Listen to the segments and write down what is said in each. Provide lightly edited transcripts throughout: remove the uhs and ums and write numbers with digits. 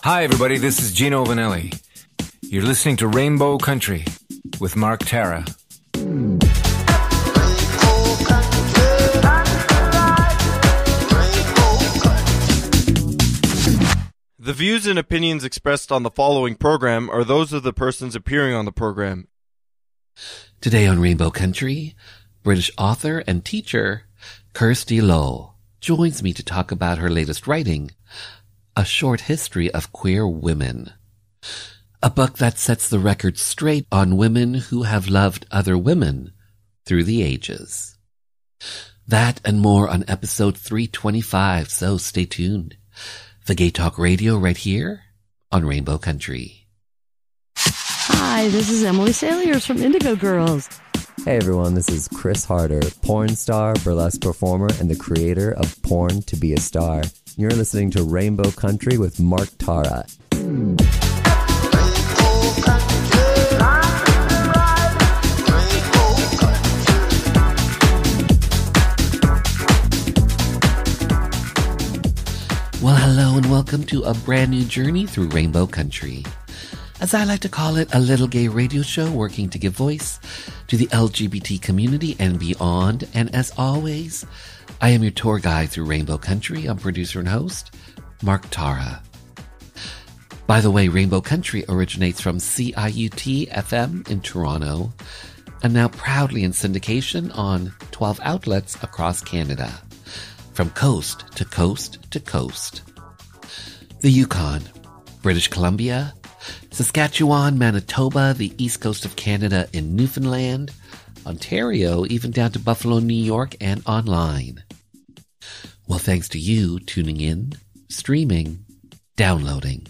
Hi, everybody. This is Gino Vanelli. You're listening to Rainbow Country with Mark Tara. The views and opinions expressed on the following program are those of the persons appearing on the program. Today on Rainbow Country, British author and teacher Kirsty Loehr joins me to talk about her latest writing, A Short History of Queer Women. A book that sets the record straight on women who have loved other women through the ages. That and more on episode 325, so stay tuned. The Gay Talk Radio right here on Rainbow Country. Hi, this is Emily Saliers from Indigo Girls. Hey everyone, this is Chris Harder, porn star, burlesque performer, and the creator of Porn to Be a Star. You're listening to Rainbow Country with Mark Tara. Well, hello and welcome to a brand new journey through Rainbow Country. As I like to call it, a little gay radio show working to give voice to the LGBT community and beyond. And as always, I am your tour guide through Rainbow Country. I'm producer and host, Mark Tara. By the way, Rainbow Country originates from CIUT FM in Toronto and now proudly in syndication on 12 outlets across Canada. From coast to coast to coast. The Yukon, British Columbia, Saskatchewan, Manitoba, the east coast of Canada in Newfoundland, Ontario, even down to Buffalo, New York, and online. Well, thanks to you tuning in, streaming, downloading,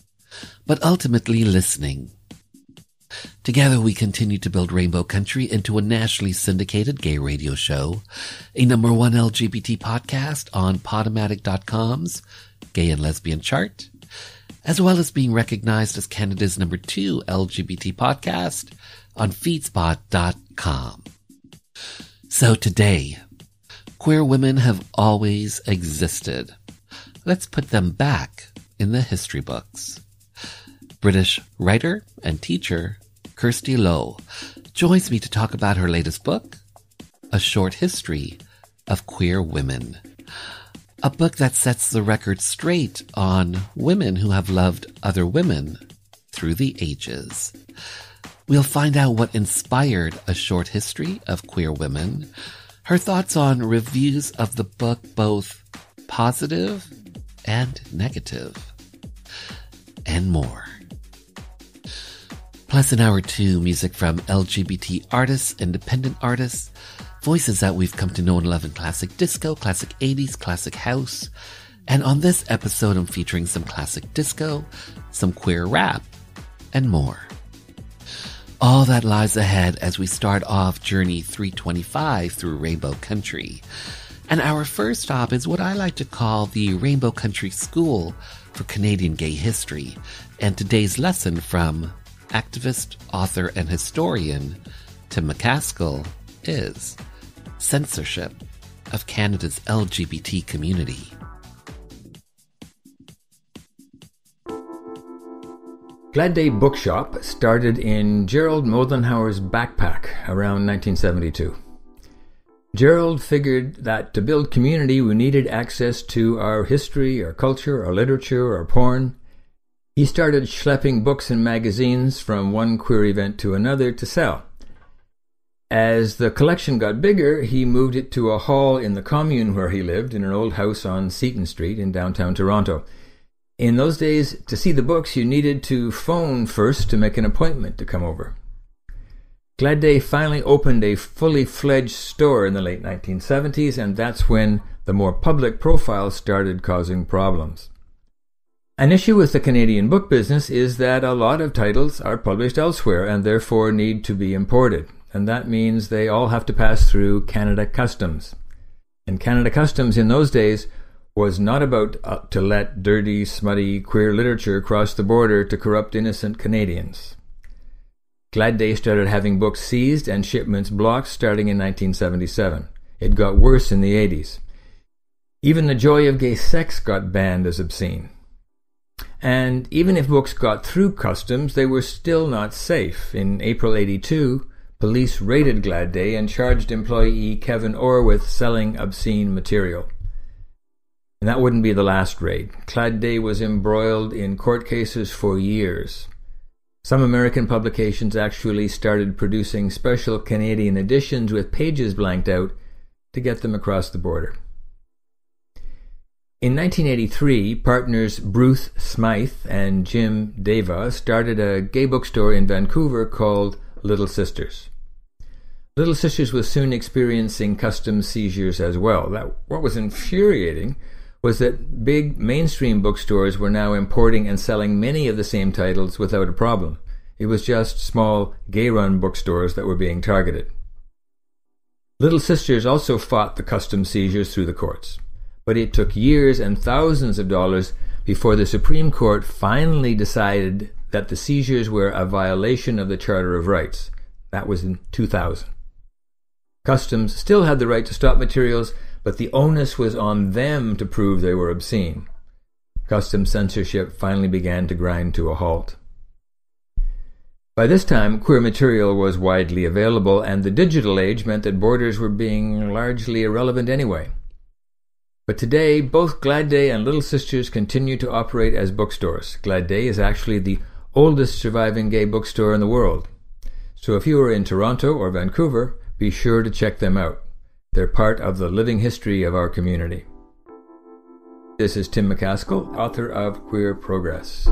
but ultimately listening. Together we continue to build Rainbow Country into a nationally syndicated gay radio show, a #1 LGBT podcast on Podomatic.com's Gay and Lesbian chart, as well as being recognized as Canada's #2 LGBT podcast on Feedspot.com. So today, queer women have always existed. Let's put them back in the history books. British writer and teacher Kirsty Loehr joins me to talk about her latest book, A Short History of Queer Women. A book that sets the record straight on women who have loved other women through the ages. We'll find out what inspired A Short History of Queer Women, her thoughts on reviews of the book, both positive and negative, and more. Plus in hour 2, music from LGBT artists, independent artists, voices that we've come to know and love in classic disco, classic 80s, classic house. And on this episode, I'm featuring some classic disco, some queer rap, and more. All that lies ahead as we start off Journey 325 through Rainbow Country. And our first stop is what I like to call the Rainbow Country School for Canadian Gay History. And today's lesson from activist, author, and historian Tim McCaskill is censorship of Canada's LGBT community. Glad Day Bookshop started in Gerald Moldenhauer's backpack around 1972. Gerald figured that to build community we needed access to our history, our culture, our literature, our porn. He started schlepping books and magazines from one queer event to another to sell. As the collection got bigger, he moved it to a hall in the commune where he lived, in an old house on Seaton Street in downtown Toronto. In those days, to see the books, you needed to phone first to make an appointment to come over. Glad Day finally opened a fully fledged store in the late 1970s, and that's when the more public profile started causing problems. An issue with the Canadian book business is that a lot of titles are published elsewhere and therefore need to be imported, and that means they all have to pass through Canada Customs. And Canada Customs in those days was not about to let dirty, smutty, queer literature cross the border to corrupt innocent Canadians. Glad Day started having books seized and shipments blocked starting in 1977. It got worse in the 80s. Even The Joy of Gay Sex got banned as obscene. And even if books got through customs, they were still not safe. In April '82, police raided Glad Day and charged employee Kevin Orr with selling obscene material. And that wouldn't be the last raid. Glad Day was embroiled in court cases for years. Some American publications actually started producing special Canadian editions with pages blanked out to get them across the border. In 1983, partners Bruce Smythe and Jim Deva started a gay bookstore in Vancouver called Little Sisters. Little Sisters was soon experiencing customs seizures as well. What was infuriating was that big mainstream bookstores were now importing and selling many of the same titles without a problem. It was just small, gay-run bookstores that were being targeted. Little Sisters also fought the customs seizures through the courts, but it took years and thousands of dollars before the Supreme Court finally decided that the seizures were a violation of the Charter of Rights. That was in 2000. Customs still had the right to stop materials, but the onus was on them to prove they were obscene. Customs censorship finally began to grind to a halt. By this time, queer material was widely available, and the digital age meant that borders were being largely irrelevant anyway. But today, both Glad Day and Little Sisters continue to operate as bookstores. Glad Day is actually the oldest surviving gay bookstore in the world. So if you are in Toronto or Vancouver, be sure to check them out. They're part of the living history of our community. This is Tim McCaskill, author of Queer Progress.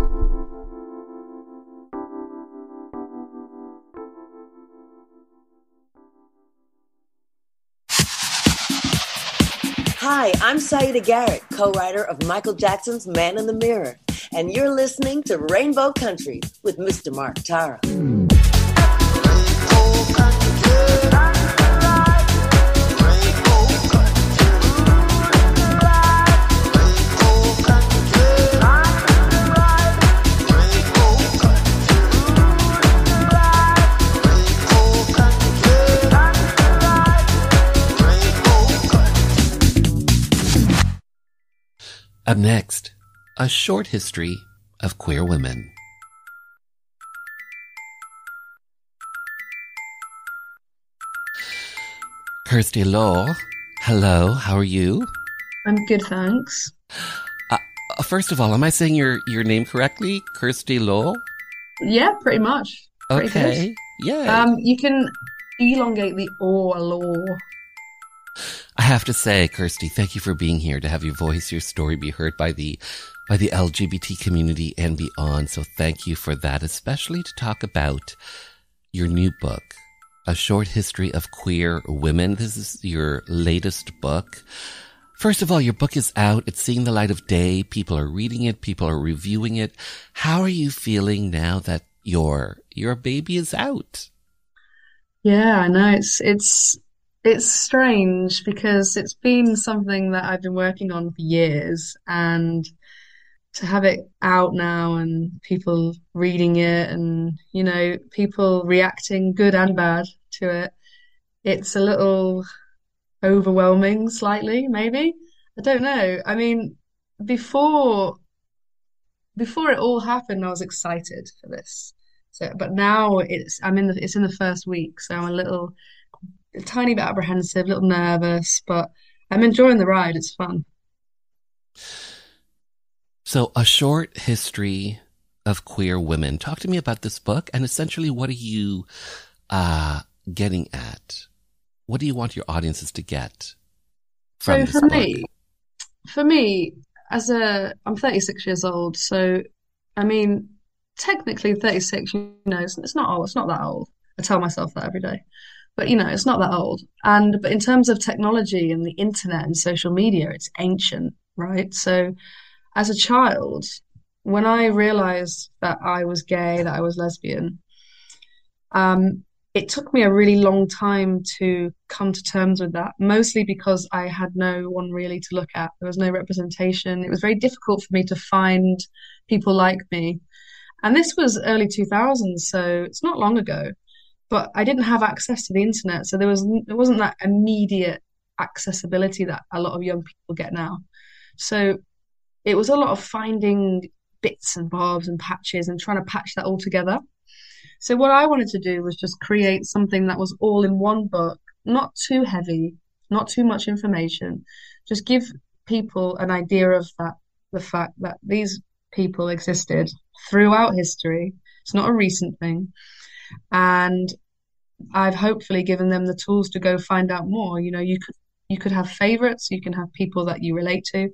Hi, I'm Saida Garrett, co-writer of Michael Jackson's Man in the Mirror, and you're listening to Rainbow Country with Mr. Mark Tara. Up next, a short history of queer women. Kirsty Loehr, hello, how are you? I'm good, thanks. First of all, am I saying your name correctly? Kirsty Loehr? Yeah, pretty much. Okay, yeah. You can elongate the or law. I have to say, Kirsty, thank you for being here to have your voice, your story be heard by the LGBT community and beyond. So thank you for that, especially to talk about your new book, A Short History of Queer Women. This is your latest book. First of all, your book is out. It's seeing the light of day. People are reading it. People are reviewing it. How are you feeling now that your baby is out? Yeah, I know. It's strange because it's been something that I've been working on for years, and to have it out now and people reading it and, you know, people reacting good and bad to it, it's a little overwhelming slightly, maybe. I don't know. I mean, before it all happened, I was excited for this. So, but now it's in the first week, so I'm a tiny bit apprehensive, a little nervous, but I'm enjoying the ride. It's fun. So, A Short History of Queer Women. Talk to me about this book, and essentially, what are you getting at? What do you want your audiences to get from this book? For me, I'm 36 years old, so I mean, technically 36, you know, it's not old. It's not that old. I tell myself that every day. But, you know, it's not that old. But in terms of technology and the internet and social media, it's ancient, right? So as a child, when I realized that I was gay, that I was lesbian, it took me a really long time to come to terms with that, mostly because I had no one really to look at. There was no representation. It was very difficult for me to find people like me. And this was early 2000s, so it's not long ago. But I didn't have access to the internet, so there wasn't that immediate accessibility that a lot of young people get now. So it was a lot of finding bits and bobs and patches and trying to patch that all together. So what I wanted to do was just create something that was all in one book, not too heavy, not too much information, just give people an idea of the fact that these people existed throughout history. It's not a recent thing. And I've hopefully given them the tools to go find out more. You could have favorites, you can have people that you relate to,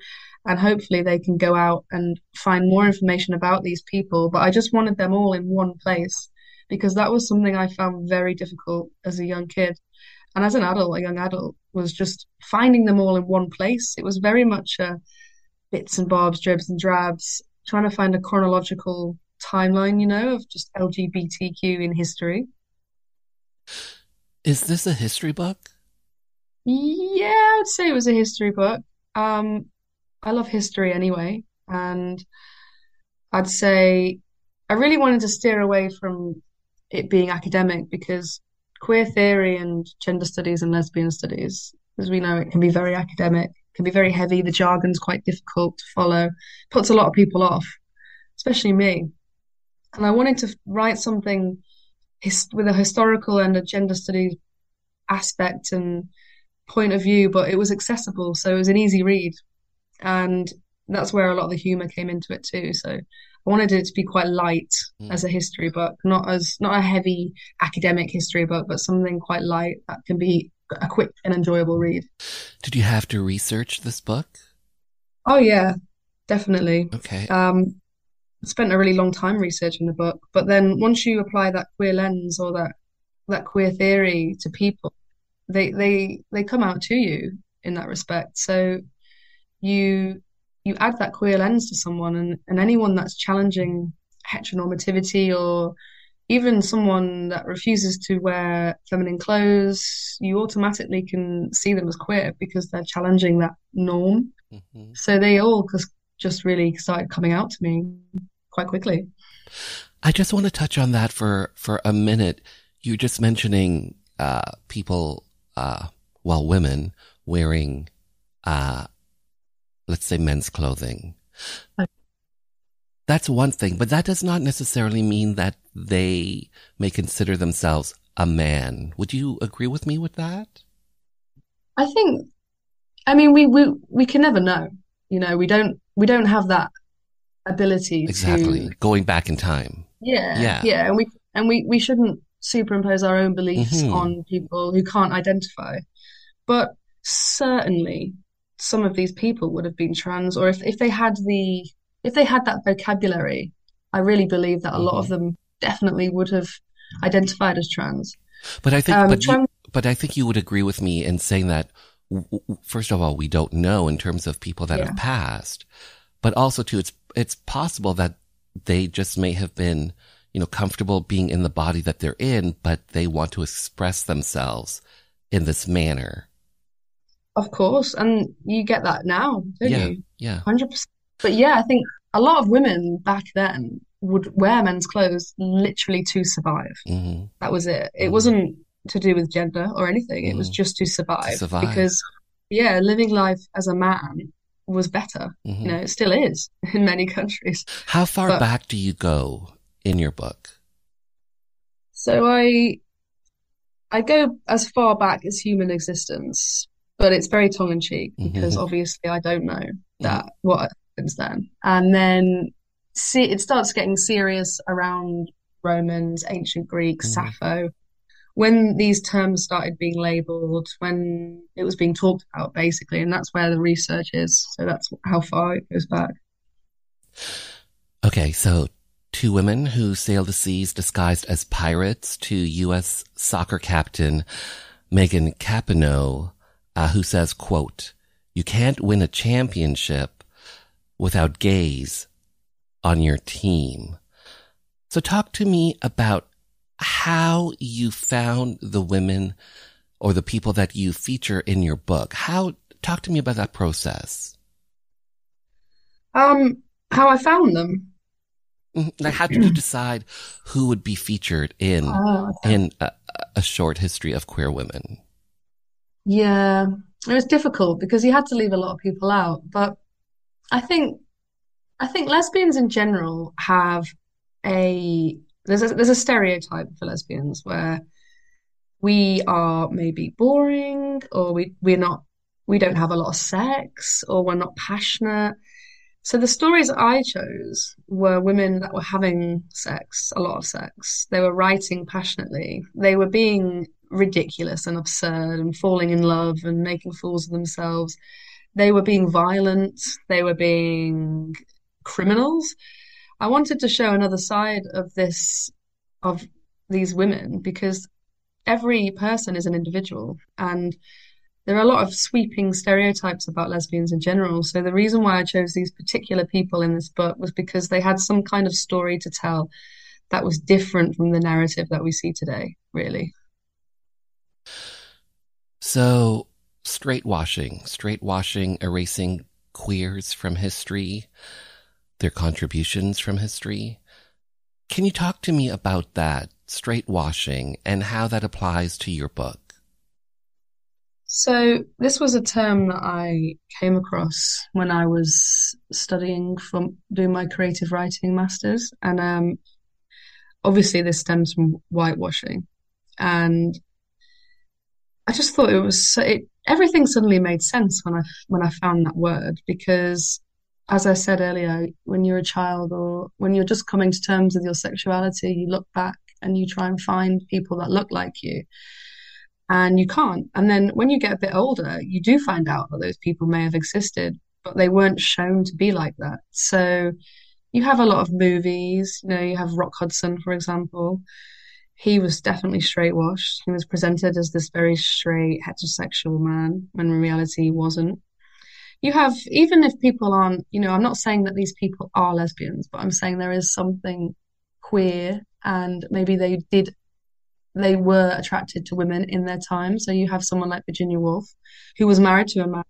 and hopefully they can go out and find more information about these people. But I just wanted them all in one place because that was something I found very difficult as a young kid. And as a young adult, was just finding them all in one place. It was very much bits and bobs, dribs and drabs, trying to find a chronological timeline, of just LGBTQ in history. Is this a history book? Yeah, I would say it was a history book. I love history anyway, and I'd say I really wanted to steer away from it being academic because queer theory and gender studies and lesbian studies, as we know, it can be very academic, can be very heavy. The jargon's quite difficult to follow, puts a lot of people off, especially me. And I wanted to write something with a historical and a gender studies aspect and point of view, but it was accessible, so it was an easy read. And that's where a lot of the humor came into it too. So I wanted it to be quite light as a history book, not a heavy academic history book, but something quite light that can be a quick and enjoyable read. Did you have to research this book? Oh yeah, definitely. Okay. I spent a really long time researching the book, but then once you apply that queer lens or that queer theory to people, they come out to you in that respect. So you add that queer lens to someone, and anyone that's challenging heteronormativity or even someone that refuses to wear feminine clothes, you automatically can see them as queer because they're challenging that norm. Mm-hmm. So they all just really started coming out to me quite quickly. I just want to touch on that for a minute. You're just mentioning people, women wearing, let's say, men's clothing. That's one thing, but that does not necessarily mean that they may consider themselves a man. Would you agree with me with that? I mean, we can never know. We don't have that ability exactly to going back in time. Yeah. And we shouldn't superimpose our own beliefs on people who can't identify. But certainly some of these people would have been trans, or if they had that vocabulary, I really believe that a lot of them definitely would have identified as trans. But I think, I think you would agree with me in saying that, first of all, we don't know in terms of people that have passed, but also too, it's possible that they just may have been, comfortable being in the body that they're in, but they want to express themselves in this manner. Of course, and you get that now, don't you? Yeah, 100%. But yeah, I think a lot of women back then would wear men's clothes literally to survive. Mm-hmm. That was it. It wasn't to do with gender or anything. It was just to survive. Because, living life as a man was better. Mm-hmm. It still is in many countries. How far back do you go in your book? So I go as far back as human existence, but it's very tongue-in-cheek because obviously I don't know what happens then. And then it starts getting serious around Romans, ancient Greeks, Sappho, when these terms started being labelled, when it was being talked about, basically, and that's where the research is. So that's how far it goes back. Okay, so 2 women who sail the seas disguised as pirates to U.S. soccer captain Megan Capino, who says, quote, "You can't win a championship without gays on your team." So talk to me about how you found the women or the people that you feature in your book. Talk to me about that process. How I found them. Like, how did you decide who would be featured in a short history of queer women? Yeah, it was difficult because you had to leave a lot of people out. But I think I think lesbians in general have there's a stereotype for lesbians where we are maybe boring, or we don't have a lot of sex, or we're not passionate. So the stories I chose were women that were having sex, a lot of sex. They were writing passionately. They were being ridiculous and absurd and falling in love and making fools of themselves. They were being violent. They were being criminals. I wanted to show another side of these women, because every person is an individual, and there are a lot of sweeping stereotypes about lesbians in general. So the reason why I chose these particular people in this book was because they had some kind of story to tell that was different from the narrative that we see today, really. So straight washing, erasing queers from history, their contributions from history. Can you talk to me about that, straight washing, and how that applies to your book? So this was a term that I came across when I was studying doing my creative writing masters. And obviously this stems from whitewashing. And I just thought everything suddenly made sense when I found that word, because as I said earlier, when you're a child or when you're just coming to terms with your sexuality, you look back and you try and find people that look like you. And you can't. And then when you get a bit older, you do find out that those people may have existed, but they weren't shown to be like that. So you have a lot of movies, you have Rock Hudson, for example. He was definitely straight washed. He was presented as this very straight, heterosexual man, when in reality he wasn't. You have, even if people aren't, I'm not saying that these people are lesbians, but I'm saying there is something queer, and maybe they were attracted to women in their time. So you have someone like Virginia Woolf, who was married to a man,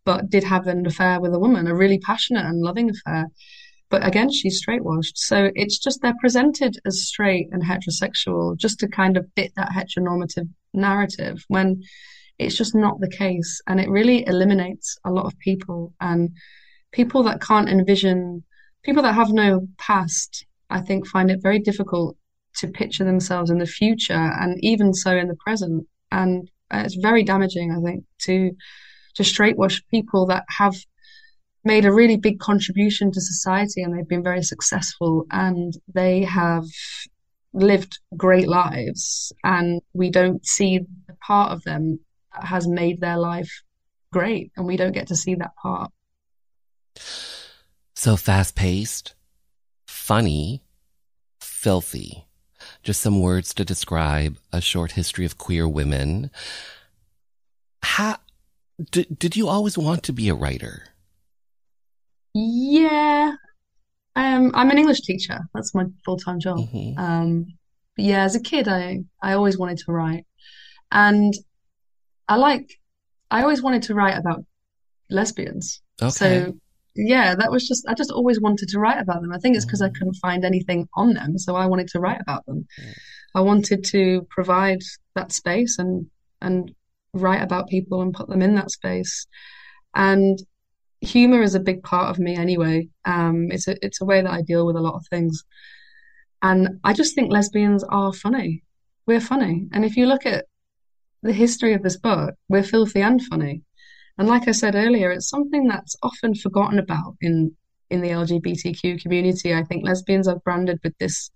but did have an affair with a woman, a really passionate and loving affair. But again, she's straight washed. So it's just they're presented as straight and heterosexual just to kind of fit that heteronormative narrative, when it's just not the case. And it really eliminates a lot of people, and people that can't envision, people that have no past, I think find it very difficult to picture themselves in the future, and even so in the present. And it's very damaging, I think, to straightwash people that have made a really big contribution to society, and they've been very successful, and they have lived great lives, and we don't see the part of them that has made their life great, and we don't get to see that part. So fast-paced, funny, filthy. Just some words to describe a short history of queer women. Did you always want to be a writer? Yeah. I'm an English teacher. That's my full-time job. Mm-hmm. But yeah, as a kid, I always wanted to write. And I always wanted to write about lesbians. Okay. So yeah, I just always wanted to write about them. I think it's because I couldn't find anything on them, so I wanted to write about them. I wanted to provide that space and write about people and put them in that space. And humor is a big part of me anyway. It's a way that I deal with a lot of things. And I just think lesbians are funny. We're funny. And if you look at the history of this book, we're filthy and funny. And like I said earlier, it's something that's often forgotten about in the LGBTQ community. I think lesbians are branded with this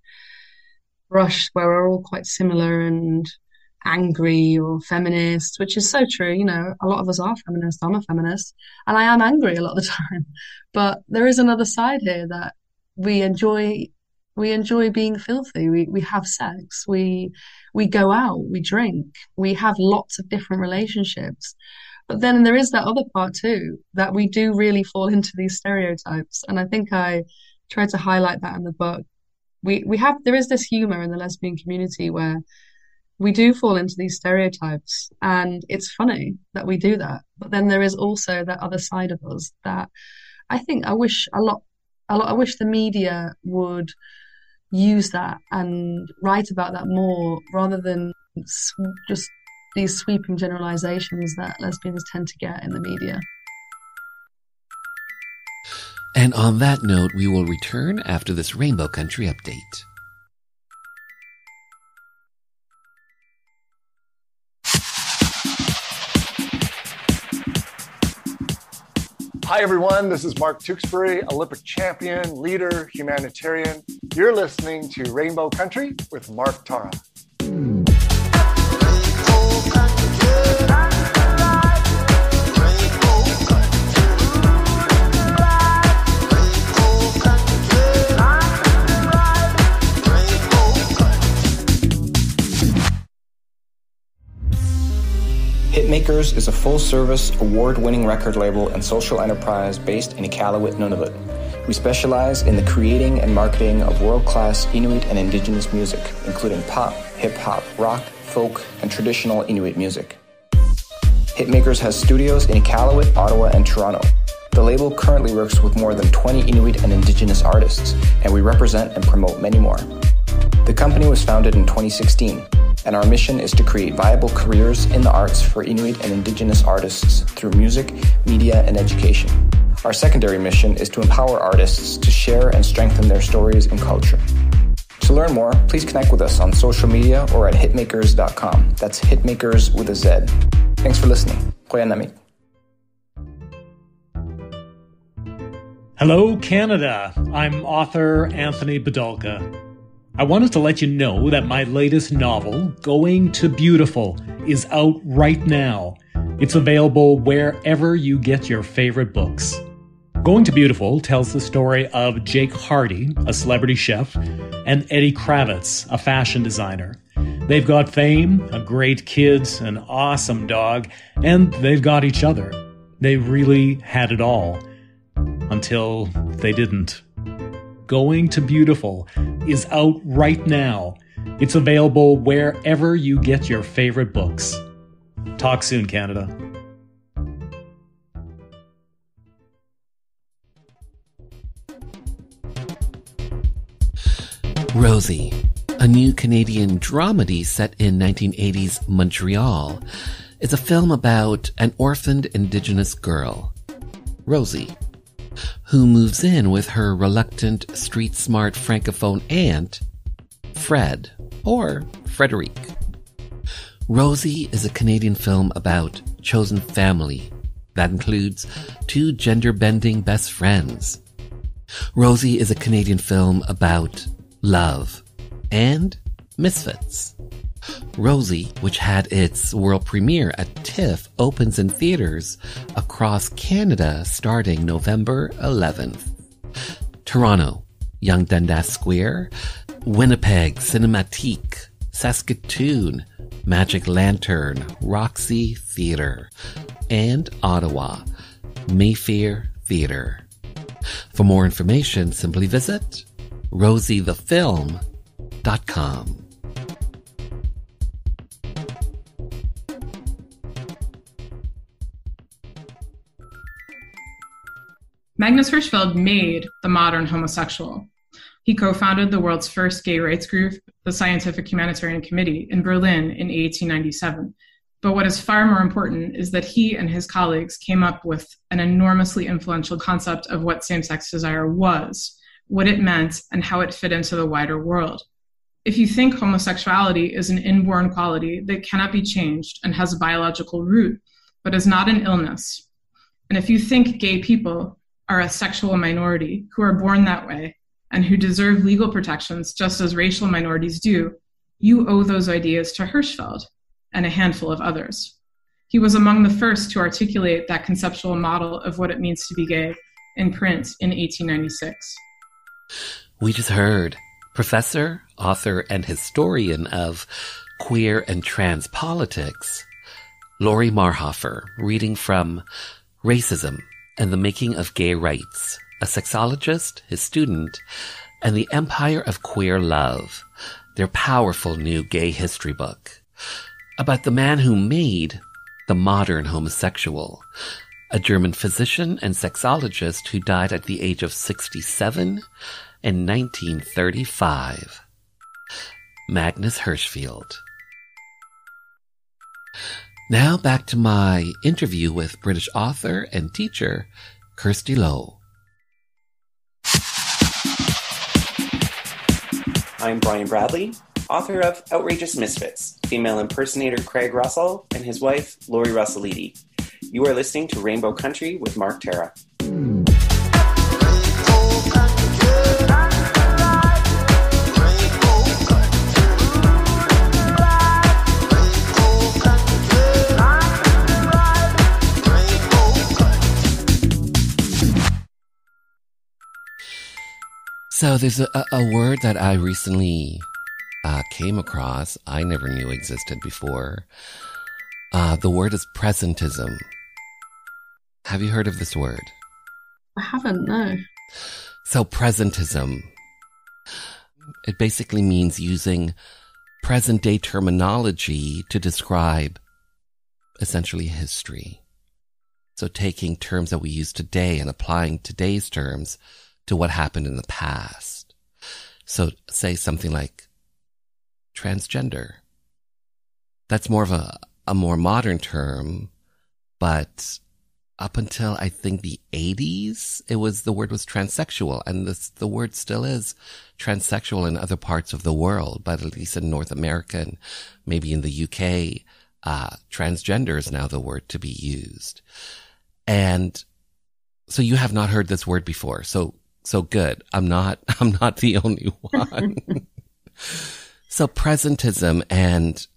brush where we're all quite similar and angry or feminist, which is so true. A lot of us are feminists. I'm a feminist, and I am angry a lot of the time. But there is another side here that we enjoy. We enjoy being filthy. We have sex. We go out. We drink. We have lots of different relationships. But then there is that other part too, that we do really fall into these stereotypes. And I think I tried to highlight that in the book. There is this humor in the lesbian community where we do fall into these stereotypes, and it's funny that we do that. But then there is also that other side of us that I think I wish the media would use that and write about that more, rather than just these sweeping generalizations that lesbians tend to get in the media. And on that note, we will return after this Rainbow Country update. Hi, everyone. This is Mark Tewksbury, Olympic champion, leader, humanitarian. You're listening to Rainbow Country with Mark Tara. Hitmakers is a full-service, award-winning record label and social enterprise based in Iqaluit, Nunavut. We specialize in the creating and marketing of world-class Inuit and Indigenous music, including pop, hip-hop, rock, folk, and traditional Inuit music. Hitmakers has studios in Iqaluit, Ottawa, and Toronto. The label currently works with more than 20 Inuit and Indigenous artists, and we represent and promote many more. The company was founded in 2016, and our mission is to create viable careers in the arts for Inuit and Indigenous artists through music, media, and education. Our secondary mission is to empower artists to share and strengthen their stories and culture. To learn more, please connect with us on social media or at hitmakers.com. That's Hitmakers with a Z. Thanks for listening. Qoyanamik. Hello, Canada. I'm author Anthony Bedolka. I wanted to let you know that my latest novel, Going to Beautiful, is out right now. It's available wherever you get your favorite books. Going to Beautiful tells the story of Jake Hardy, a celebrity chef, and Eddie Kravitz, a fashion designer. They've got fame, a great kid, an awesome dog, and they've got each other. They really had it all. Until they didn't. Going to Beautiful is out right now. It's available wherever you get your favorite books. Talk soon, Canada. Rosie, a new Canadian dramedy set in 1980s Montreal, is a film about an orphaned Indigenous girl, Rosie, who moves in with her reluctant, street-smart Francophone aunt, Fred, or Frederic. Rosie is a Canadian film about chosen family that includes two gender-bending best friends. Rosie is a Canadian film about love and misfits. Rosie, which had its world premiere at TIFF, opens in theaters across Canada starting November 11th. Toronto, Young Dundas Square, Winnipeg, Cinematique, Saskatoon, Magic Lantern, Roxy Theatre, and Ottawa, Mayfair Theatre. For more information, simply visit rosiethefilm.com. Magnus Hirschfeld made the modern homosexual. He co-founded the world's first gay rights group, the Scientific Humanitarian Committee, in Berlin in 1897. But what is far more important is that he and his colleagues came up with an enormously influential concept of what same-sex desire was, what it meant, and how it fit into the wider world. If you think homosexuality is an inborn quality that cannot be changed and has a biological root, but is not an illness, and if you think gay people are a sexual minority who are born that way and who deserve legal protections just as racial minorities do, you owe those ideas to Hirschfeld and a handful of others. He was among the first to articulate that conceptual model of what it means to be gay in print in 1896. We just heard professor, author, and historian of queer and trans politics, Lori Marhofer, reading from Racism and the Making of Gay Rights, a sexologist, his student, and the Empire of Queer Love, their powerful new gay history book, about the man who made the modern homosexual, a German physician and sexologist who died at the age of 67 in 1935. Magnus Hirschfeld. Now back to my interview with British author and teacher Kirsty Loehr. I'm Bryan Bradley, author of Outrageous Misfits, female impersonator Craig Russell and his wife, Lori Russell-Eady. You are listening to Rainbow Country with Mark Terra. So there's a word that I recently came across. I never knew existed before. The word is presentism. Have you heard of this word? I haven't, no. So presentism, it basically means using present day terminology to describe essentially history. So taking terms that we use today and applying today's terms to what happened in the past. So say something like transgender. That's more of a more modern term, but up until I think the 80s, the word was transsexual, and the word still is transsexual in other parts of the world, but at least in North America and maybe in the UK, transgender is now the word to be used. And so you have not heard this word before. So good. I'm not the only one. So presentism and,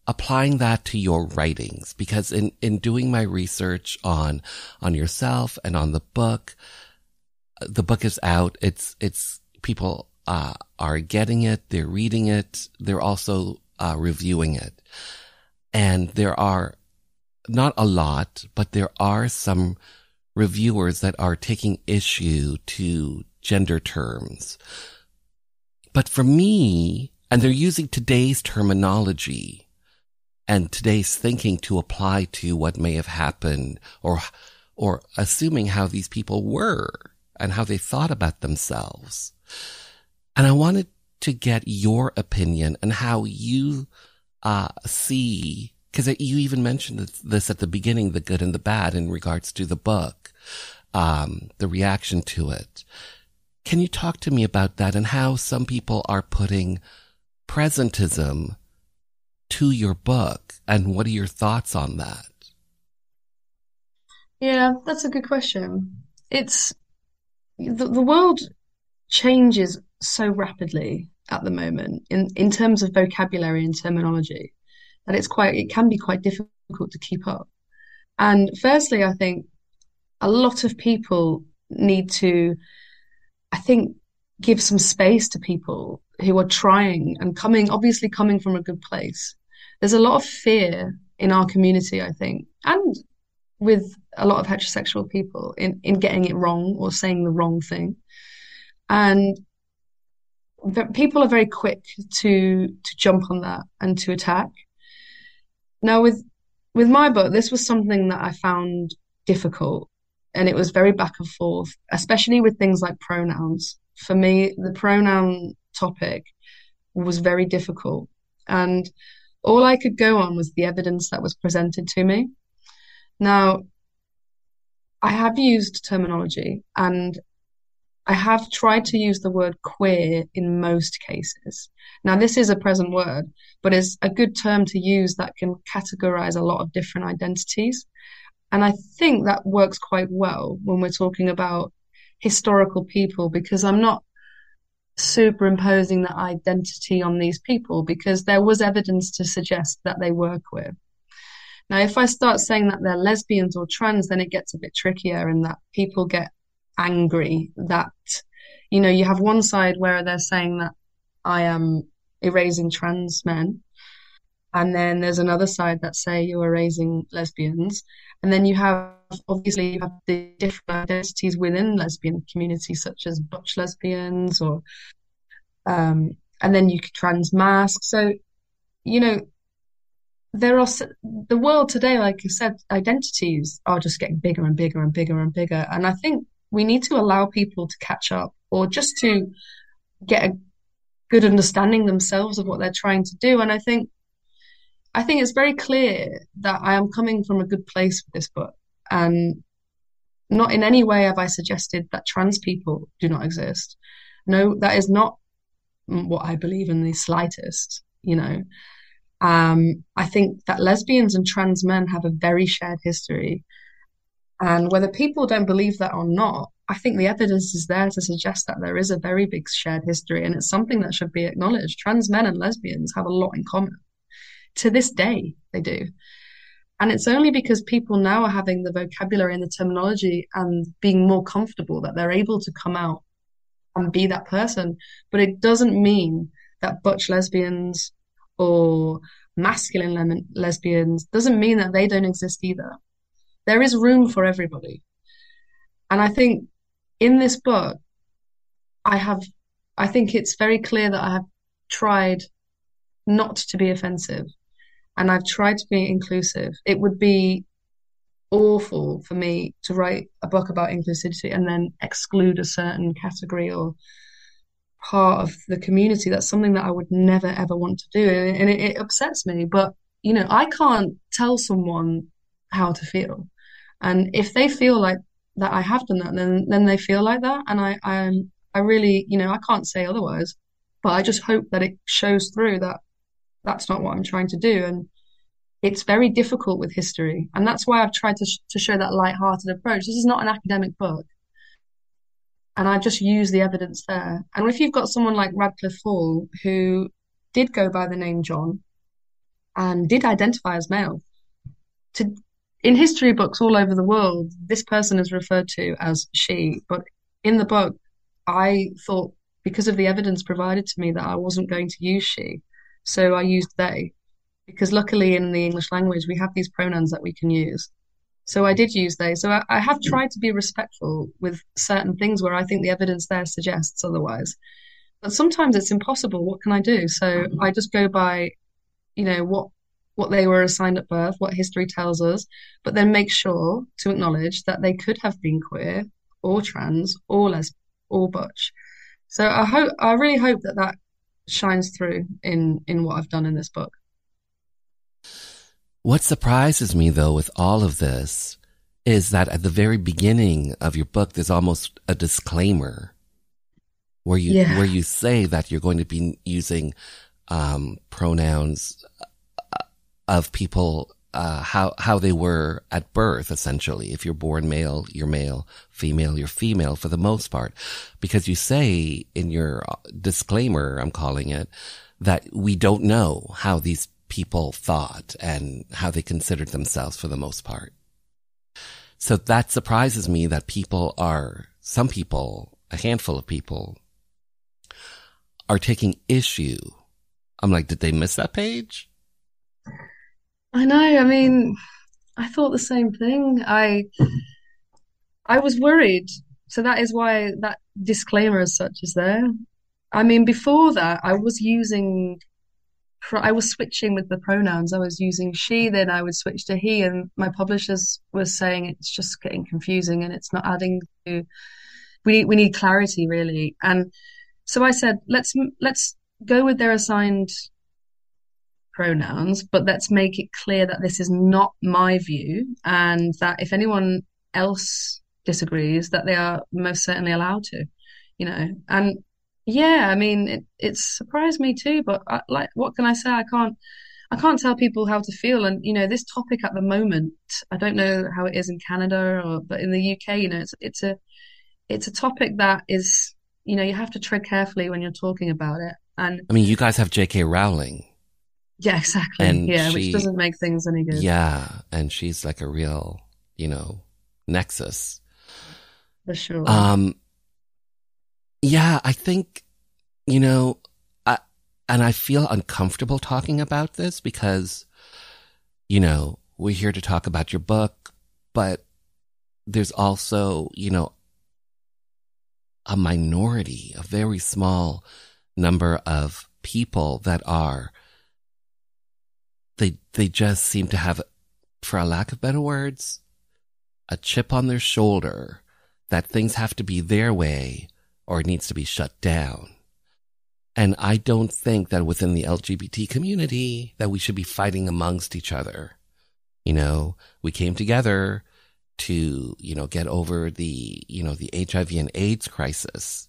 applying that to your writings, because in doing my research on yourself and on the book is out. It's people, are getting it. They're reading it. They're also, reviewing it. And there are not a lot, but there are some reviewers that are taking issue to gender terms. But for me, and they're using today's terminology and today's thinking to apply to what may have happened, or assuming how these people were and how they thought about themselves. And I wanted to get your opinion and how you see, because you even mentioned this at the beginning, the good and the bad in regards to the book, the reaction to it. Can you talk to me about that and how some people are putting presentism to your book, and what are your thoughts on that? Yeah, that's a good question. It's the world changes so rapidly at the moment in terms of vocabulary and terminology that it can be quite difficult to keep up. And firstly, I think a lot of people need to, I think, give some space to people who are trying and coming from a good place. There's a lot of fear in our community, I think, and with a lot of heterosexual people in getting it wrong or saying the wrong thing. And people are very quick to jump on that and to attack. Now, with my book, this was something that I found difficult, and it was very back and forth, especially with things like pronouns. For me, the pronoun topic was very difficult, and all I could go on was the evidence that was presented to me. Now, I have used terminology, and I have tried to use the word queer in most cases. Now, this is a present word, but it's a good term to use that can categorize a lot of different identities. And I think that works quite well when we're talking about historical people, because I'm not superimposing that identity on these people, because there was evidence to suggest that they were queer. Now, if I start saying that they're lesbians or trans, then it gets a bit trickier, and that people get angry that, you have one side where they're saying that I am erasing trans men, and then there's another side that say you're erasing lesbians, and then you have the different identities within lesbian community, such as butch lesbians, or and then you could trans mask. So there are the world today, like you said, identities are just getting bigger and bigger and bigger and bigger, and I think we need to allow people to catch up, or just to get a good understanding themselves of what they're trying to do. And I think it's very clear that I am coming from a good place with this book, and not in any way have I suggested that trans people do not exist. No, that is not what I believe in the slightest, you know. I think that lesbians and trans men have a very shared history. And whether people don't believe that or not, I think the evidence is there to suggest that there is a very big shared history, and it's something that should be acknowledged. Trans men and lesbians have a lot in common. To this day, they do. And it's only because people now are having the vocabulary and the terminology and being more comfortable that they're able to come out and be that person. But it doesn't mean that butch lesbians or masculine lesbians doesn't mean that they don't exist either. There is room for everybody. And I think in this book, I think it's very clear that I have tried not to be offensive, and I've tried to be inclusive. It would be awful for me to write a book about inclusivity and then exclude a certain category or part of the community. That's something that I would never, ever want to do. And it upsets me. But, you know, I can't tell someone how to feel. And if they feel like that I have done that, then they feel like that. And I really, you know, I can't say otherwise. But I just hope that it shows through that that's not what I'm trying to do. And it's very difficult with history. And that's why I've tried to show that light-hearted approach. This is not an academic book. And I just use the evidence there. And if you've got someone like Radcliffe Hall, who did go by the name John and did identify as male, in history books all over the world, this person is referred to as she. But in the book, I thought, because of the evidence provided to me, that I wasn't going to use she. So I used they. Because luckily in the English language, we have these pronouns that we can use. So I did use they. So I have tried to be respectful with certain things where I think the evidence there suggests otherwise. But sometimes it's impossible. What can I do? So I just go by, you know, what they were assigned at birth, what history tells us, but then make sure to acknowledge that they could have been queer or trans or lesbian or butch. So I really hope that shines through in what I've done in this book. What surprises me, though, with all of this is that at the very beginning of your book, there's almost a disclaimer where you say that you're going to be using pronouns of people, how they were at birth, essentially. If you're born male, you're male, female, you're female for the most part. Because you say in your disclaimer, I'm calling it, that we don't know how these people thought and how they considered themselves for the most part. So that surprises me that some people, a handful of people, are taking issue. I'm like, did they miss that page? I know. I mean, I thought the same thing. I was worried. So that is why that disclaimer as such is there. I mean, before that, I was switching with the pronouns. I was using she, then I would switch to he, and my publishers were saying it's just getting confusing and it's not adding to. We need clarity, really. And so I said, let's go with their assigned pronouns, but let's make it clear that this is not my view, and that if anyone else disagrees, that they are most certainly allowed to, you know. And yeah, I mean, it surprised me too, but what can I say? I can't tell people how to feel. And, you know, this topic at the moment, I don't know how it is in Canada but in the UK, you know, it's a topic that is, you know, you have to tread carefully when you're talking about it. And I mean, you guys have J.K. Rowling. Yeah, exactly. And which doesn't make things any good. Yeah. And she's like a real, you know, nexus. For sure. Yeah, I think, you know, I feel uncomfortable talking about this because, you know, we're here to talk about your book, but there's also, you know, a minority, a very small number of people that they just seem to have, for a lack of better words, a chip on their shoulder that things have to be their way or it needs to be shut down. And I don't think that within the LGBT community that we should be fighting amongst each other. You know, we came together to, you know, get over the HIV and AIDS crisis.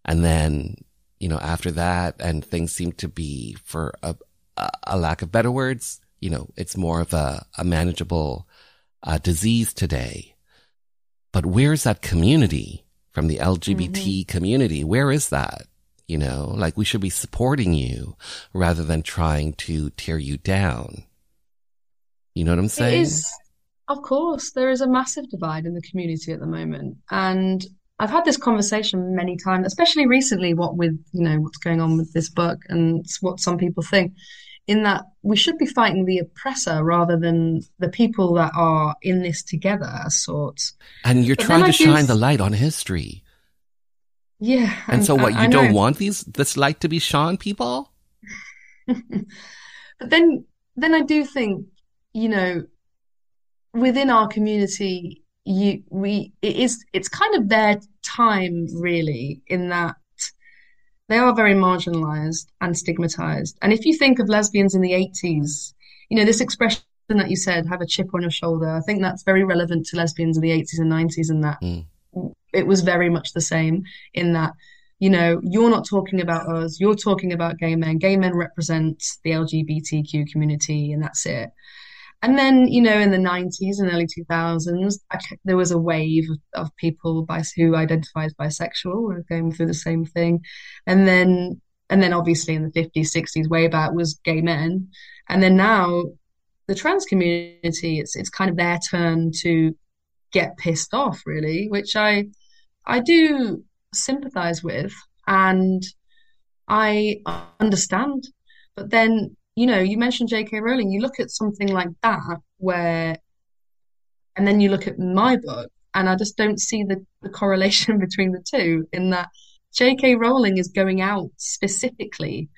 And then, after that, and things seem to be, for a lack of better words, it's more of a manageable disease today. But where's that community from the LGBT community? Where is that? Like, we should be supporting you rather than trying to tear you down. You know what I'm saying? It is, of course, there is a massive divide in the community at the moment. And I've had this conversation many times, especially recently, what with, what's going on with this book and what some people think, in that we should be fighting the oppressor rather than the people that are in this together as sorts. And you're trying to shine the light on history. Yeah. And so what, you don't want this light to be shone, people? But then I do think, within our community, it's kind of their time, really, in that they are very marginalized and stigmatized. And if you think of lesbians in the 80s, this expression that you said, have a chip on your shoulder, I think that's very relevant to lesbians in the 80s and 90s, and that it was very much the same, in that, you're not talking about us, you're talking about gay men. Gay men represent the LGBTQ community, and that's it. And then, in the 90s and early 2000s, there was a wave of people who identify as bisexual, were going through the same thing. And then obviously in the 50s, 60s, way back, was gay men. And then now the trans community, it's kind of their turn to get pissed off, really, which I do sympathize with and I understand. But then, you mentioned J.K. Rowling, you look at something like that and then you look at my book, and I just don't see the correlation between the two, in that J.K. Rowling is going out specifically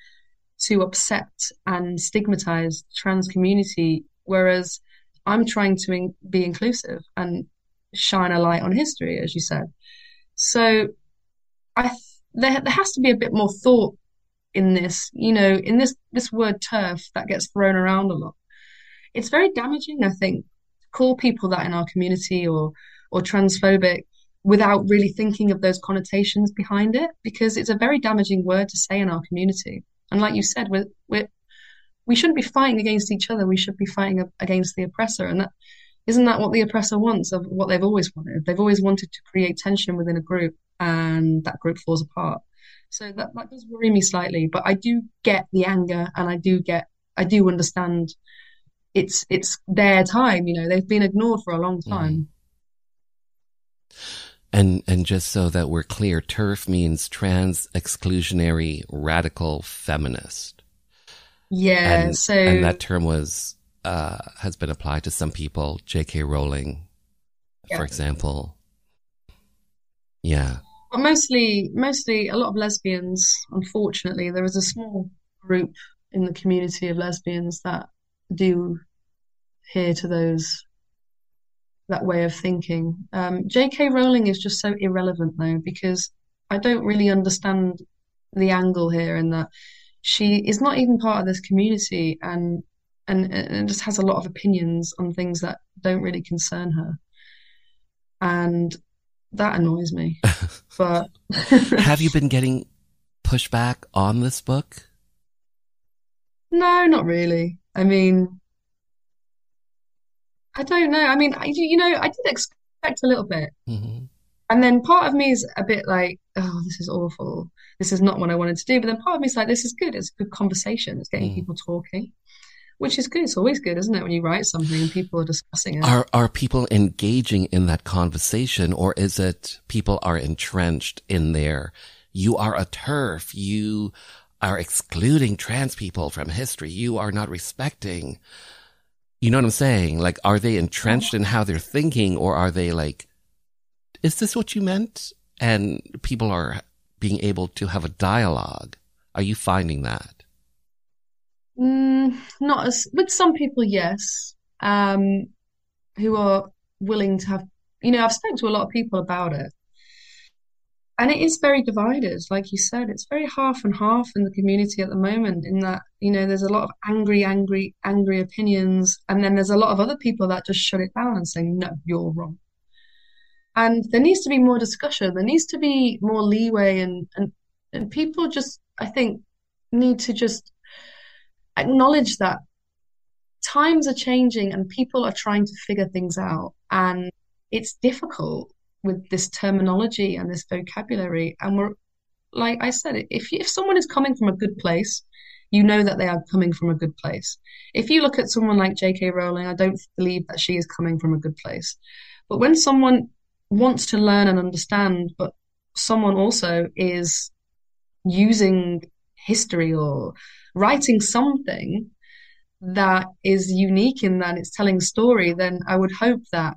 to upset and stigmatize the trans community, whereas I'm trying to be inclusive and shine a light on history, as you said. So there has to be a bit more thought in this, in this word TERF that gets thrown around a lot. It's very damaging, I think, to call people that in our community or transphobic without really thinking of those connotations behind it, because it's a very damaging word to say in our community. And like you said, we shouldn't be fighting against each other. We should be fighting against the oppressor. And isn't that what the oppressor wants, of what they've always wanted? They've always wanted to create tension within a group, and that group falls apart. So that does worry me slightly, but I do get the anger, and I do understand it's their time. They've been ignored for a long time. And just so that we're clear, TERF means trans exclusionary radical feminist. Yeah. And that term has been applied to some people, J.K. Rowling, for example. Yeah. But mostly a lot of lesbians, unfortunately, there is a small group in the community of lesbians that do adhere to that way of thinking. J.K. Rowling is just so irrelevant, though, because I don't really understand the angle here, in that she is not even part of this community and just has a lot of opinions on things that don't really concern her. And that annoys me. But have you been getting pushback on this book? No, not really. I mean, I don't know. I mean, I did expect a little bit. Mm-hmm. And then part of me is a bit like, oh, this is awful. This is not what I wanted to do. But then part of me is like, this is good. It's a good conversation. It's getting people talking, which is good. It's always good, isn't it, when you write something and people are discussing it? Are people engaging in that conversation, or is it people are entrenched in their, you are a TERF, you are excluding trans people from history, you are not respecting, you know what I'm saying? Like, are they entrenched in how they're thinking, or are they like, is this what you meant? And people are being able to have a dialogue. Are you finding that? Not as with some people, yes, who are willing to have, I've spoken to a lot of people about it, and it is very divided. Like you said, it's very half and half in the community at the moment, in that, there's a lot of angry opinions, and then there's a lot of other people that just shut it down and say, no, you're wrong. And there needs to be more discussion. There needs to be more leeway and And people just, I think, need to just acknowledge that times are changing and people are trying to figure things out. And it's difficult with this terminology and this vocabulary. And we're, like I said, if someone is coming from a good place, you know that they are coming from a good place. If you look at someone like J.K. Rowling, I don't believe that she is coming from a good place. But when someone wants to learn and understand, but someone also is using history or writing something that is unique in that it's telling a story, then I would hope that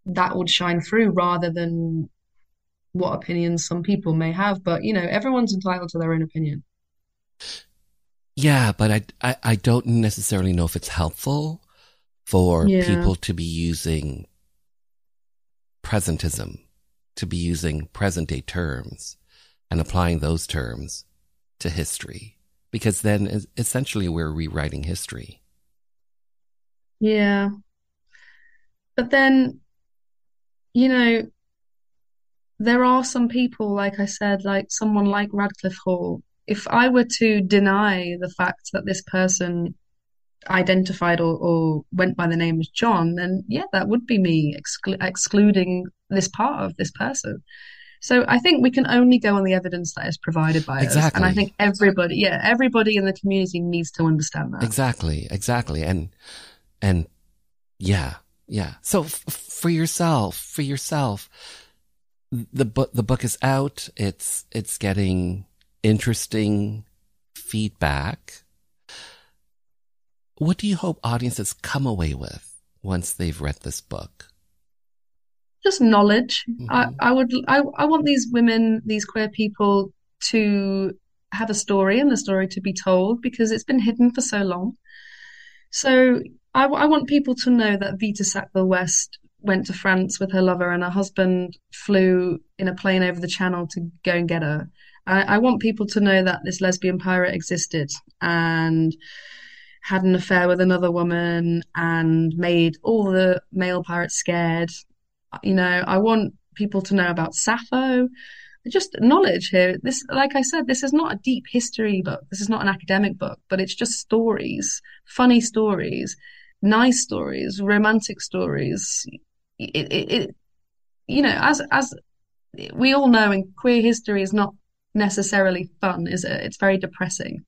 that would shine through rather than what opinions some people may have. But, you know, everyone's entitled to their own opinion. Yeah, but I don't necessarily know if it's helpful for people to be using presentism, to be using present day terms and applying those terms to history, because then essentially we're rewriting history. Yeah. But then, you know, there are some people, like I said, like someone like Radcliffe Hall. If I were to deny the fact that this person identified or went by the name of John, then yeah, that would be me excluding this part of this person. So I think we can only go on the evidence that is provided by us. And I think everybody in the community needs to understand that. Exactly. And yeah. So for yourself, the book is out. It's getting interesting feedback. What do you hope audiences come away with once they've read this book? Just knowledge. Mm-hmm. I want these women, these queer people, to have a story and the story to be told, because it's been hidden for so long. So I want people to know that Vita Sackville-West went to France with her lover and her husband flew in a plane over the channel to go and get her. I want people to know that this lesbian pirate existed and had an affair with another woman and made all the male pirates scared. You know, I want people to know about Sappho. Just knowledge here. This, like I said, this is not a deep history book. This is not an academic book, but it's just stories, funny stories, nice stories, romantic stories. You know, as we all know, and queer history is not necessarily fun, is it? It's very depressing.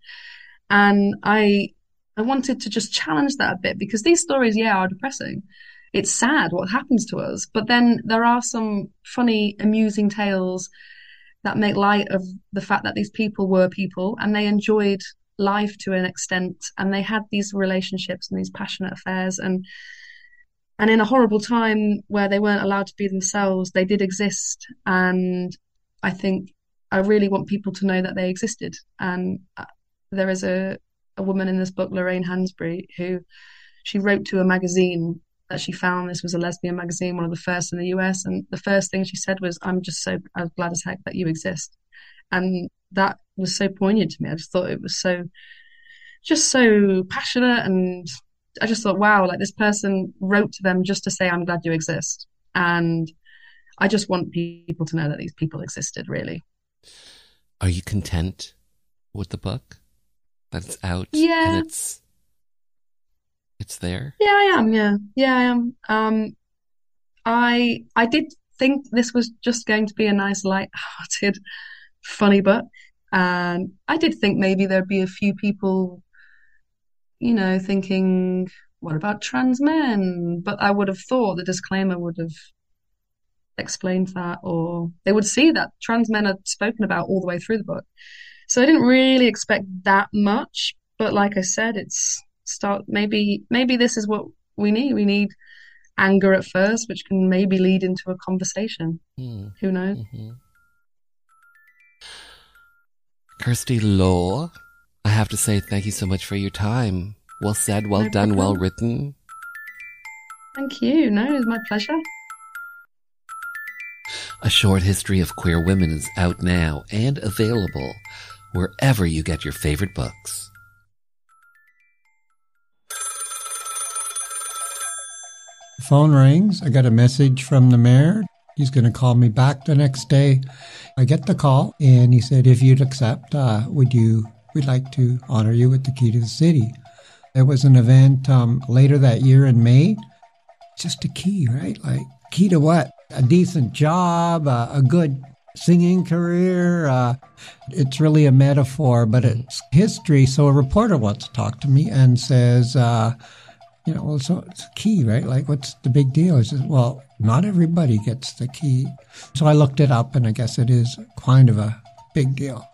And I wanted to just challenge that a bit, because these stories, are depressing. It's sad what happens to us, but then there are some funny, amusing tales that make light of the fact that these people were people and they enjoyed life to an extent, and they had these relationships and these passionate affairs, and in a horrible time where they weren't allowed to be themselves, they did exist. And I think I really want people to know that they existed. And there is a woman in this book, Lorraine Hansberry, who she wrote to a magazine that she found. This was a lesbian magazine, one of the first in the US. And the first thing she said was, I'm glad as heck that you exist. And that was so poignant to me. I just thought it was so passionate. And I just thought, wow, like this person wrote to them just to say, I'm glad you exist. And I just want people to know that these people existed, really. Are you content with the book? That it's out? Yeah. And it's there? Yeah, I am. Yeah, I am. I did think this was just going to be a nice, light-hearted, funny book. And I did think maybe there'd be a few people, you know, thinking, what about trans men? But I would have thought the disclaimer would have explained that, or they would see that trans men are spoken about all the way through the book. So I didn't really expect that much. But like I said, maybe this is what we need. We need anger at first, which can maybe lead into a conversation. Who knows? Mm-hmm. Kirsty Loehr, I have to say thank you so much for your time. Well said, well done, well written. Thank you. No, it was my pleasure. A Short History of Queer Women is out now and available wherever you get your favorite books. The phone rings. I got a message from the mayor. he's going to call me back the next day. I get the call, and he said, if you'd accept, we'd like to honor you with the key to the city. There was an event later that year in May. Just a key, right? Like, key to what? A decent job, a good singing career. It's really a metaphor, but it's history. So a reporter wants to talk to me and says, so it's a key, right? Like, what's the big deal? I says, well, not everybody gets the key. So I looked it up, and I guess it is kind of a big deal.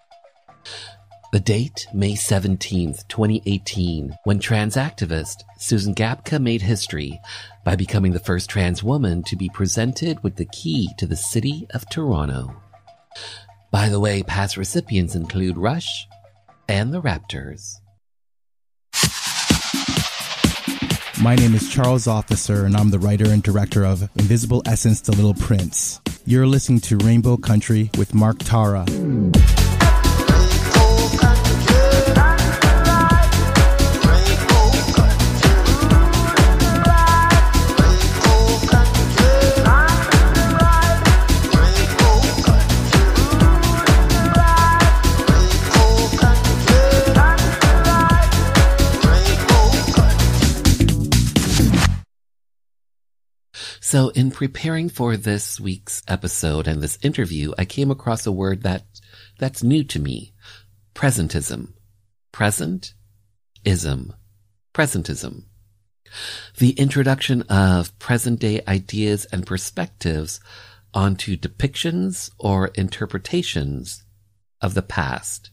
The date, May 17th, 2018, when trans activist Susan Gapka made history by becoming the first trans woman to be presented with the key to the city of Toronto. By the way, past recipients include Rush and the Raptors. My name is Charles Officer, and I'm the writer and director of Invisible Essence, The Little Prince. You're listening to Rainbow Country with Mark Tara. So in preparing for this week's episode and this interview, I came across a word that's new to me. Presentism. Presentism. The introduction of present-day ideas and perspectives onto depictions or interpretations of the past.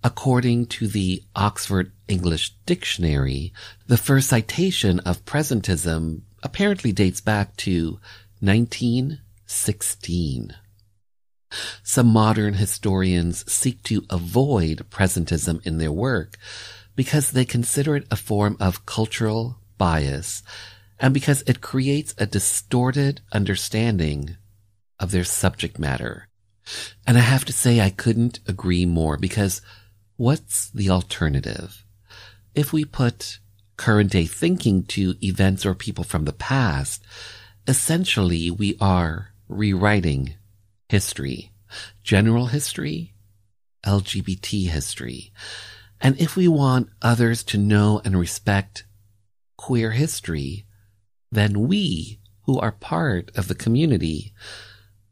According to the Oxford English Dictionary, the first citation of presentism apparently dates back to 1916. Some modern historians seek to avoid presentism in their work because they consider it a form of cultural bias and because it creates a distorted understanding of their subject matter. And I have to say I couldn't agree more, because what's the alternative? If we put current day thinking to events or people from the past, essentially we are rewriting history, general history, LGBT history. And if we want others to know and respect queer history, then we, who are part of the community,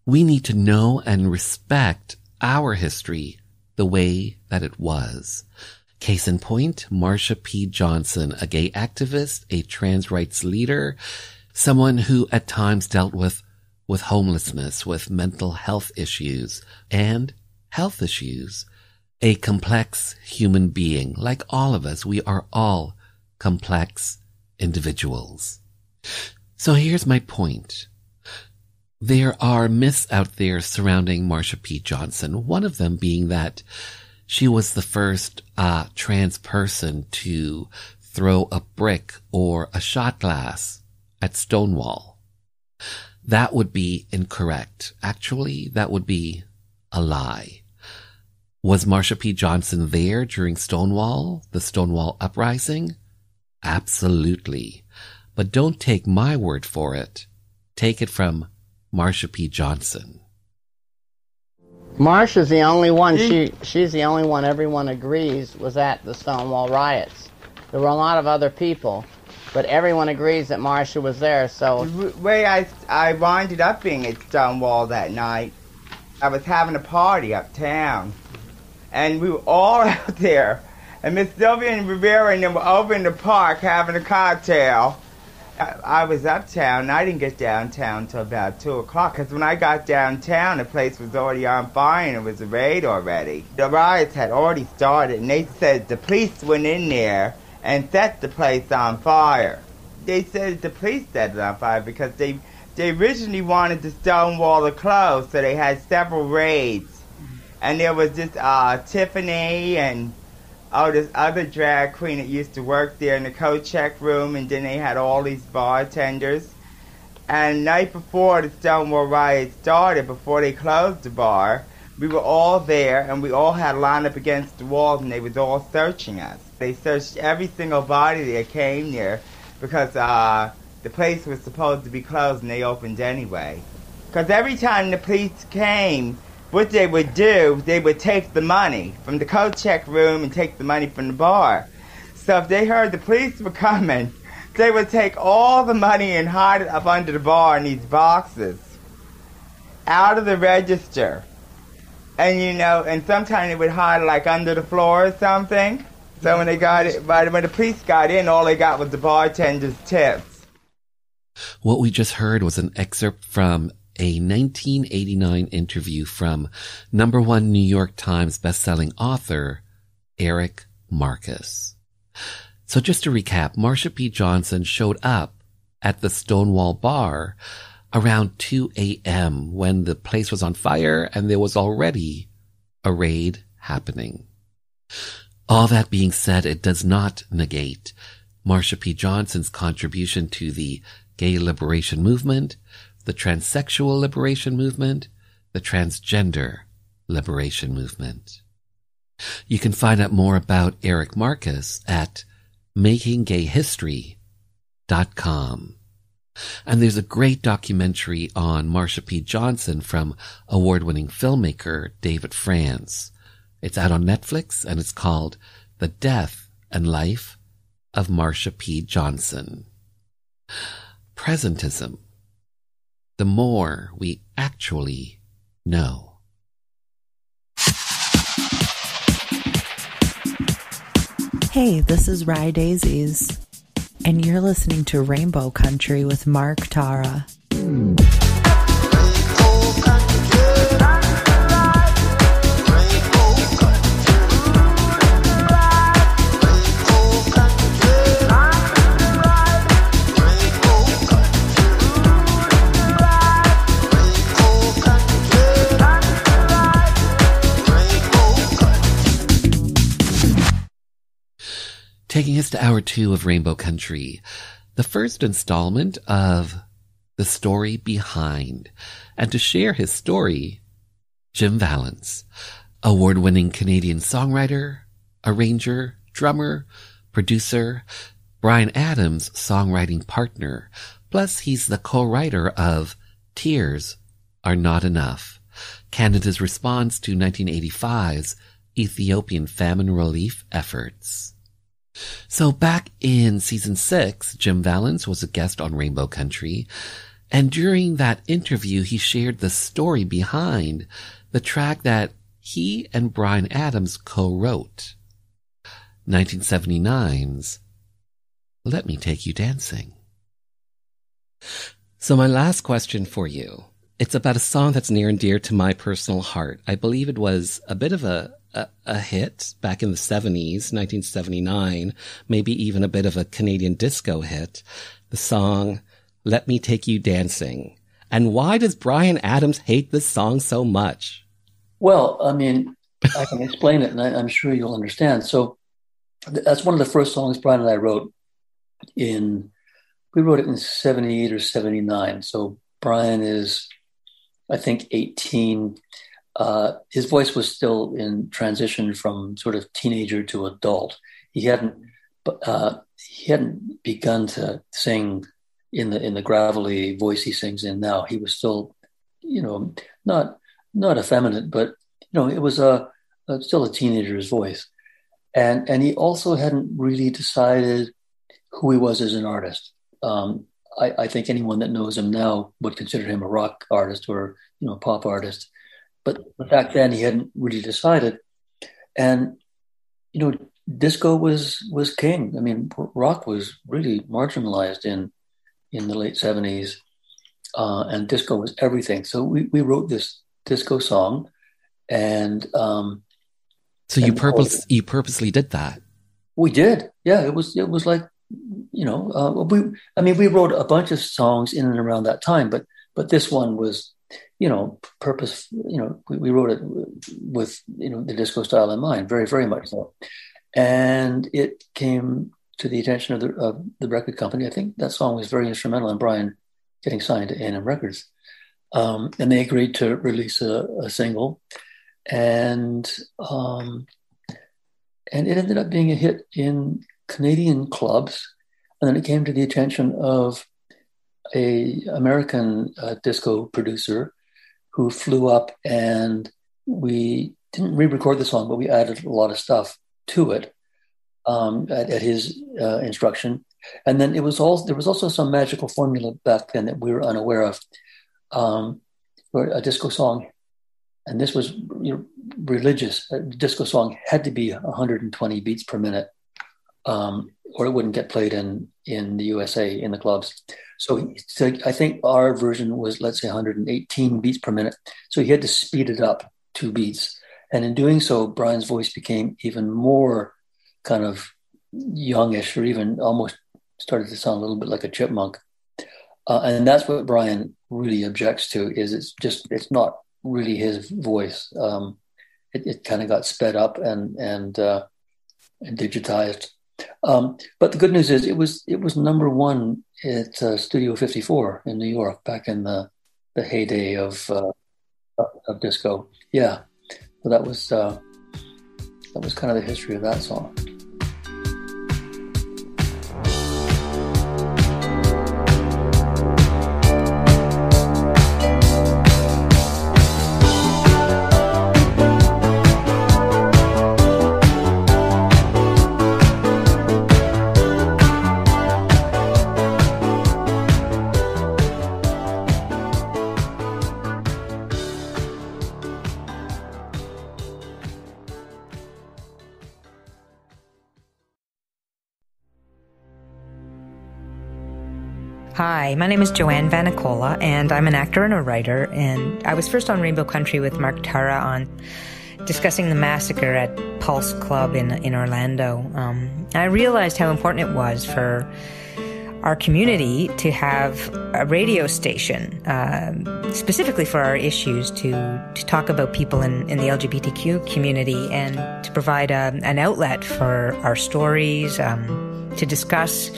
we need to know and respect our history the way that it was. Case in point, Marsha P. Johnson, a gay activist, a trans rights leader, someone who at times dealt with homelessness, with mental health issues, and health issues. A complex human being. Like all of us, we are all complex individuals. So here's my point. There are myths out there surrounding Marsha P. Johnson, one of them being that she was the first trans person to throw a brick or a shot glass at Stonewall. That would be incorrect. Actually, that would be a lie. Was Marsha P. Johnson there during Stonewall, the Stonewall uprising? Absolutely. But don't take my word for it. Take it from Marsha P. Johnson. Marsha's the only one, she's the only one everyone agrees was at the Stonewall riots. There were a lot of other people, but everyone agrees that Marsha was there, so... The way I winded up being at Stonewall that night, I was having a party uptown, and we were all out there, and Miss Sylvia and Rivera and them were over in the park having a cocktail. I was uptown, and I didn't get downtown until about 2 o'clock, because when I got downtown, the place was already on fire, and it was a raid already. The riots had already started, and they said the police went in there and set the place on fire. They said the police set it on fire because they originally wanted the Stonewall to close, so they had several raids. And there was this Tiffany and this other drag queen that used to work there in the coat check room, and then they had all these bartenders. And the night before the Stonewall riot started, before they closed the bar, we were all there, and we all had lined up against the walls, and they was all searching us. They searched every single body that came there because the place was supposed to be closed, and they opened anyway. Because every time the police came, what they would do, they would take the money from the coat check room and take the money from the bar. So if they heard the police were coming, they would take all the money and hide it up under the bar in these boxes, out of the register. And and sometimes they would hide like under the floor or something. So when when the police got in, all they got was the bartender's tips. What we just heard was an excerpt from a 1989 interview from #1 New York Times bestselling author Eric Marcus. So just to recap, Marsha P. Johnson showed up at the Stonewall bar around 2 a.m. when the place was on fire and there was already a raid happening. All that being said, it does not negate Marsha P. Johnson's contribution to the gay liberation movement, the transsexual liberation movement, the transgender liberation movement. You can find out more about Eric Marcus at makinggayhistory.com. And there's a great documentary on Marsha P. Johnson from award-winning filmmaker David France. It's out on Netflix and it's called The Death and Life of Marsha P. Johnson. Presentism. The more we actually know. Hey, this is Rye Daisies, and you're listening to Rainbow Country with Mark Tara. Taking us to hour 2 of Rainbow Country, the first installment of The Story Behind. And to share his story, Jim Vallance, award-winning Canadian songwriter, arranger, drummer, producer, Bryan Adams' songwriting partner. Plus, he's the co-writer of Tears Are Not Enough, Canada's response to 1985's Ethiopian famine relief efforts. So back in season 6, Jim Vallance was a guest on Rainbow Country, and during that interview, he shared the story behind the track that he and Bryan Adams co-wrote, 1979's Let Me Take You Dancing. So my last question for you, it's about a song that's near and dear to my personal heart. I believe it was a bit of a hit back in the 70s, 1979, maybe even a bit of a Canadian disco hit, the song Let Me Take You Dancing. And why does Bryan Adams hate this song so much? Well, I mean, I can explain it, and I'm sure you'll understand. So that's one of the first songs Bryan and I wrote we wrote it in 78 or 79. So Bryan is, I think, 18. His voice was still in transition from sort of teenager to adult. He hadn't begun to sing in the gravelly voice he sings in now. He was still, not effeminate, but it was still a teenager's voice, and he also hadn't really decided who he was as an artist. I think anyone that knows him now would consider him a rock artist or pop artist. But back then he hadn't really decided. And, disco was king. I mean, rock was really marginalized in the late 70s, and disco was everything. So we wrote this disco song, and so you purposely did that? We did. Yeah, it was like, we wrote a bunch of songs in and around that time, but this one was, purpose, we wrote it with, the disco style in mind, very, very much so. And it came to the attention of the record company. I think that song was very instrumental in Bryan getting signed to A&M Records. And they agreed to release a single, and it ended up being a hit in Canadian clubs. And then it came to the attention of a American disco producer who flew up, and we didn't re-record the song, but we added a lot of stuff to it at his instruction. And then there was also some magical formula back then that we were unaware of for a disco song. And this was religious. A disco song had to be 120 beats per minute, or it wouldn't get played in the USA in the clubs. So I think our version was, let's say, 118 beats per minute. So he had to speed it up 2 beats. And in doing so, Bryan's voice became even more kind of youngish, or even almost started to sound a little bit like a chipmunk. And that's what Bryan really objects to, is it's not really his voice. It kind of got sped up and digitized. But the good news is it was number 1 at Studio 54 in New York back in the heyday of disco. Yeah, so that was kind of the history of that song. Hi, my name is Joanne Vanicola, and I'm an actor and a writer, and I was first on Rainbow Country with Mark Tara on discussing the massacre at Pulse Club in Orlando. I realized how important it was for our community to have a radio station, specifically for our issues, to talk about people in the LGBTQ community and to provide an outlet for our stories, to discuss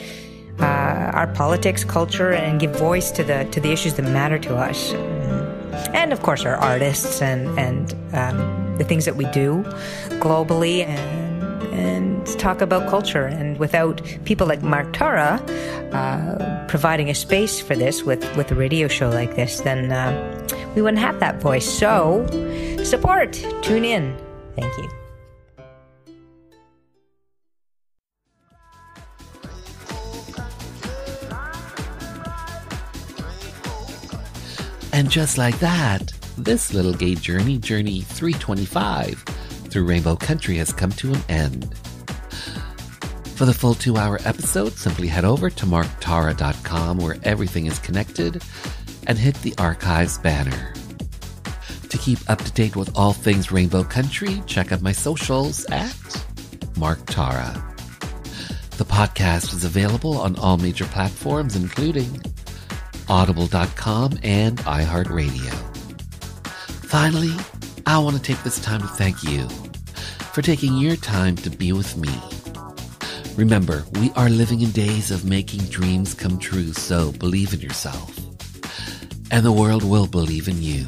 our politics, culture, and give voice to the issues that matter to us, and of course our artists and the things that we do globally, and talk about culture. And without people like Mark Tara providing a space for this with a radio show like this, then we wouldn't have that voice. So support, tune in. Thank you. And just like that, this little gay journey 325 through Rainbow Country has come to an end. For the full 2-hour episode, simply head over to marktara.com, where everything is connected, and hit the archives banner. To keep up to date with all things Rainbow Country, check out my socials at Mark Tara. The podcast is available on all major platforms, including Audible.com and iHeartRadio. Finally, I want to take this time to thank you for taking your time to be with me. Remember, we are living in days of making dreams come true, so believe in yourself, and the world will believe in you.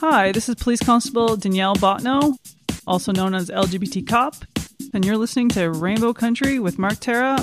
Hi, this is Police Constable Danielle Botno, also known as LGBT Cop, and you're listening to Rainbow Country with Mark Tara.